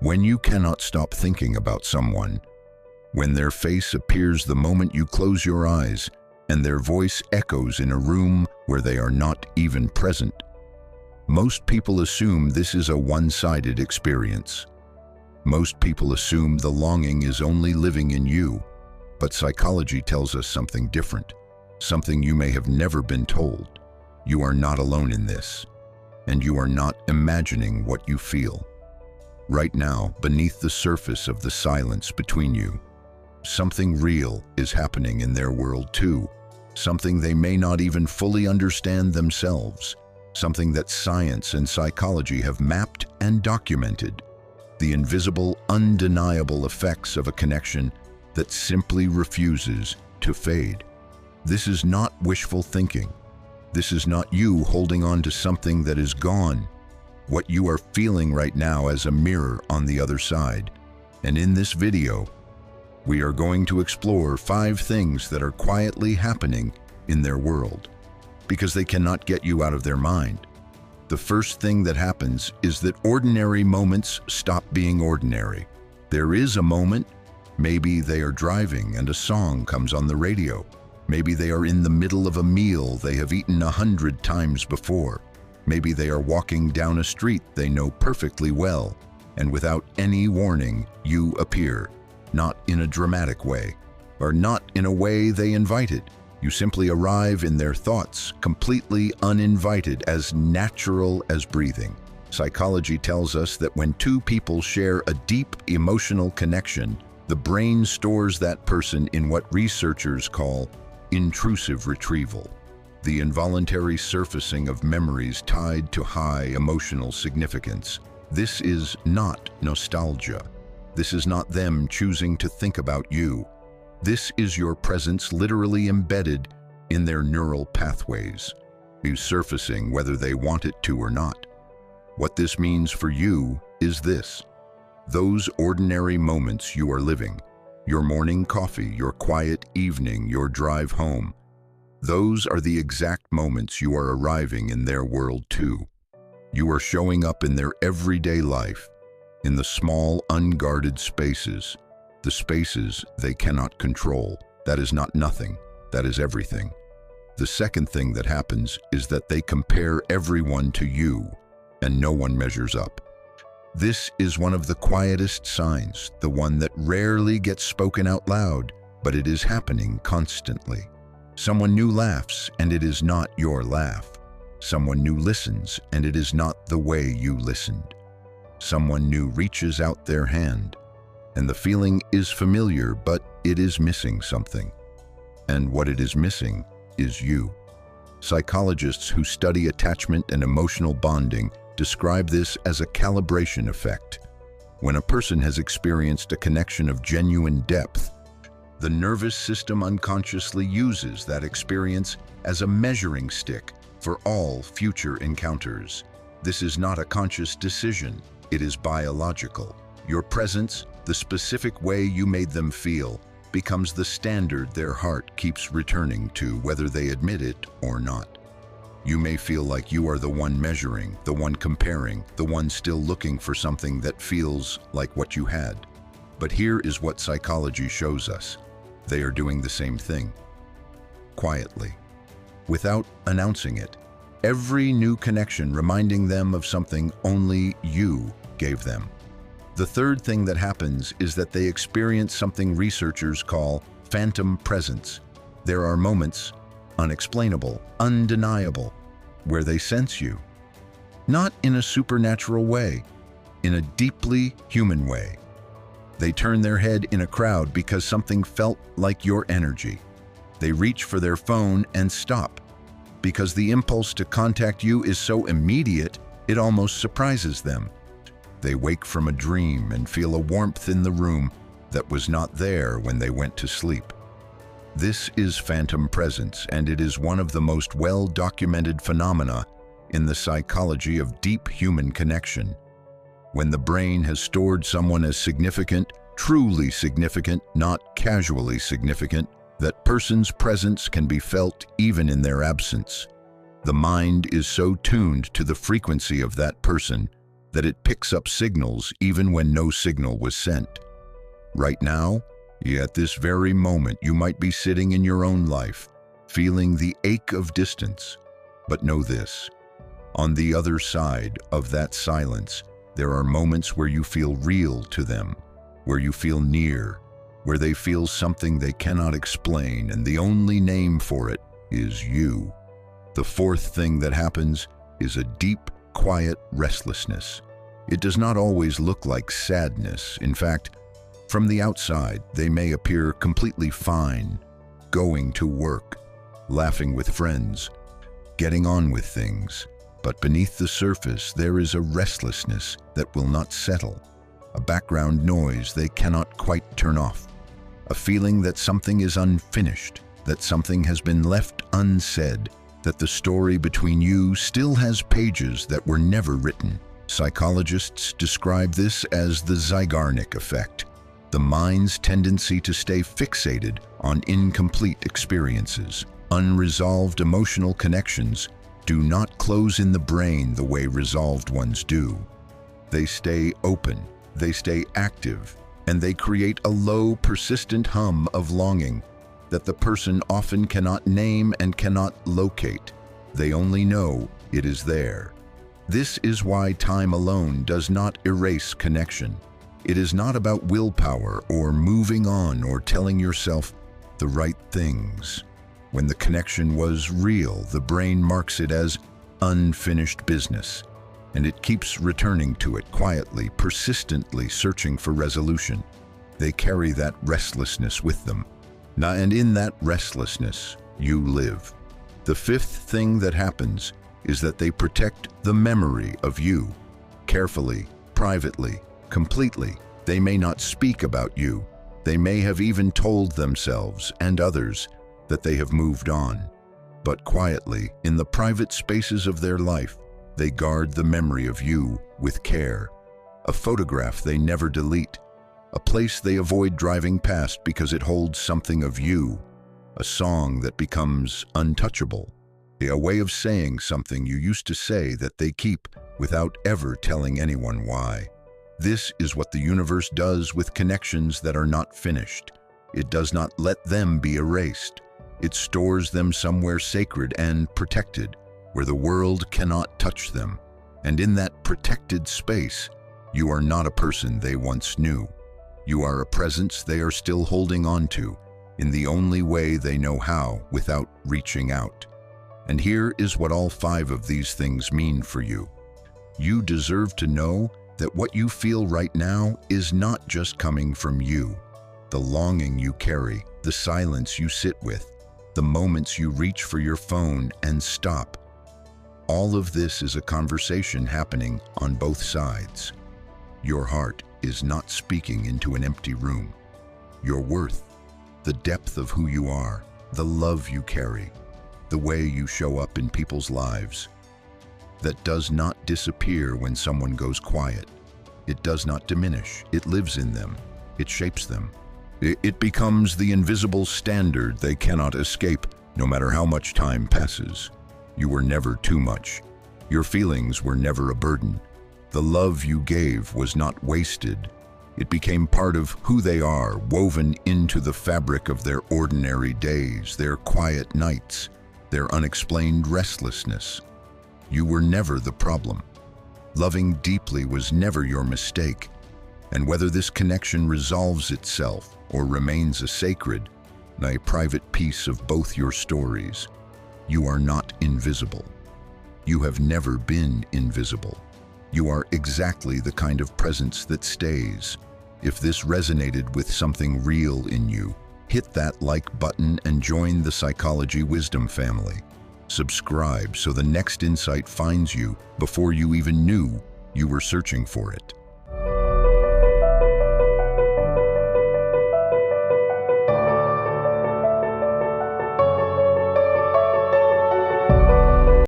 When you cannot stop thinking about someone, when their face appears the moment you close your eyes, and their voice echoes in a room where they are not even present. Most people assume this is a one-sided experience. Most people assume the longing is only living in you, but psychology tells us something different, something you may have never been told. You are not alone in this, and you are not imagining what you feel. Right now, beneath the surface of the silence between you, something real is happening in their world too, something they may not even fully understand themselves, something that science and psychology have mapped and documented, the invisible, undeniable effects of a connection that simply refuses to fade. This is not wishful thinking. This is not you holding on to something that is gone. What you are feeling right now as a mirror on the other side. And in this video, we are going to explore 5 things that are quietly happening in their world, because they cannot get you out of their mind. The first thing that happens is that ordinary moments stop being ordinary. There is a moment, maybe they are driving and a song comes on the radio. Maybe they are in the middle of a meal they have eaten 100 times before. Maybe they are walking down a street they know perfectly well, and without any warning, you appear, not in a dramatic way, or not in a way they invited. You simply arrive in their thoughts, completely uninvited, as natural as breathing. Psychology tells us that when 2 people share a deep emotional connection, the brain stores that person in what researchers call intrusive retrieval, the involuntary surfacing of memories tied to high emotional significance. This is not nostalgia. This is not them choosing to think about you. This is your presence literally embedded in their neural pathways, you surfacing whether they want it to or not. What this means for you is this: those ordinary moments you are living, your morning coffee, your quiet evening, your drive home, those are the exact moments you are arriving in their world too. You are showing up in their everyday life, in the small, unguarded spaces, the spaces they cannot control. That is not nothing, that is everything. The second thing that happens is that they compare everyone to you, and no one measures up. This is one of the quietest signs, the one that rarely gets spoken out loud, but it is happening constantly. Someone new laughs, and it is not your laugh. Someone new listens, and it is not the way you listened. Someone new reaches out their hand, and the feeling is familiar, but it is missing something. And what it is missing is you. Psychologists who study attachment and emotional bonding describe this as a calibration effect. When a person has experienced a connection of genuine depth, the nervous system unconsciously uses that experience as a measuring stick for all future encounters. This is not a conscious decision, it is biological. Your presence, the specific way you made them feel, becomes the standard their heart keeps returning to, whether they admit it or not. You may feel like you are the one measuring, the one comparing, the one still looking for something that feels like what you had. But here is what psychology shows us. They are doing the same thing, quietly, without announcing it. Every new connection reminding them of something only you gave them. The third thing that happens is that they experience something researchers call phantom presence. There are moments, unexplainable, undeniable, where they sense you. Not in a supernatural way, in a deeply human way. They turn their head in a crowd because something felt like your energy. They reach for their phone and stop, because the impulse to contact you is so immediate, it almost surprises them. They wake from a dream and feel a warmth in the room that was not there when they went to sleep. This is phantom presence, and it is one of the most well-documented phenomena in the psychology of deep human connection. When the brain has stored someone as significant, truly significant, not casually significant, that person's presence can be felt even in their absence. The mind is so tuned to the frequency of that person that it picks up signals even when no signal was sent. Right now, at this very moment, you might be sitting in your own life, feeling the ache of distance. But know this, on the other side of that silence, there are moments where you feel real to them, where you feel near, where they feel something they cannot explain, and the only name for it is you. The fourth thing that happens is a deep, quiet restlessness. It does not always look like sadness. In fact, from the outside, they may appear completely fine, going to work, laughing with friends, getting on with things. But beneath the surface, there is a restlessness that will not settle, a background noise they cannot quite turn off, a feeling that something is unfinished, that something has been left unsaid, that the story between you still has pages that were never written. Psychologists describe this as the Zeigarnik effect, the mind's tendency to stay fixated on incomplete experiences. Unresolved emotional connections do not close in the brain the way resolved ones do. They stay open, they stay active, and they create a low, persistent hum of longing that the person often cannot name and cannot locate. They only know it is there. This is why time alone does not erase connection. It is not about willpower or moving on or telling yourself the right things. When the connection was real, the brain marks it as unfinished business, and it keeps returning to it quietly, persistently searching for resolution. They carry that restlessness with them. And in that restlessness, you live. The fifth thing that happens is that they protect the memory of you. Carefully, privately, completely. They may not speak about you. They may have even told themselves and others that they have moved on. But quietly, in the private spaces of their life, they guard the memory of you with care. A photograph they never delete. A place they avoid driving past because it holds something of you. A song that becomes untouchable. A way of saying something you used to say that they keep without ever telling anyone why. This is what the universe does with connections that are not finished. It does not let them be erased. It stores them somewhere sacred and protected, where the world cannot touch them. And in that protected space, you are not a person they once knew. You are a presence they are still holding on to, in the only way they know how, without reaching out. And here is what all 5 of these things mean for you. You deserve to know that what you feel right now is not just coming from you. The longing you carry, the silence you sit with, the moments you reach for your phone and stop. All of this is a conversation happening on both sides. Your heart is not speaking into an empty room. Your worth, the depth of who you are, the love you carry, the way you show up in people's lives, that does not disappear when someone goes quiet. It does not diminish. It lives in them. It shapes them. It becomes the invisible standard they cannot escape, no matter how much time passes. You were never too much. Your feelings were never a burden. The love you gave was not wasted. It became part of who they are, woven into the fabric of their ordinary days, their quiet nights, their unexplained restlessness. You were never the problem. Loving deeply was never your mistake. And whether this connection resolves itself or remains a sacred, a private piece of both your stories, you are not invisible. You have never been invisible. You are exactly the kind of presence that stays. If this resonated with something real in you, hit that like button and join the Psychology Wisdom family. Subscribe so the next insight finds you before you even knew you were searching for it.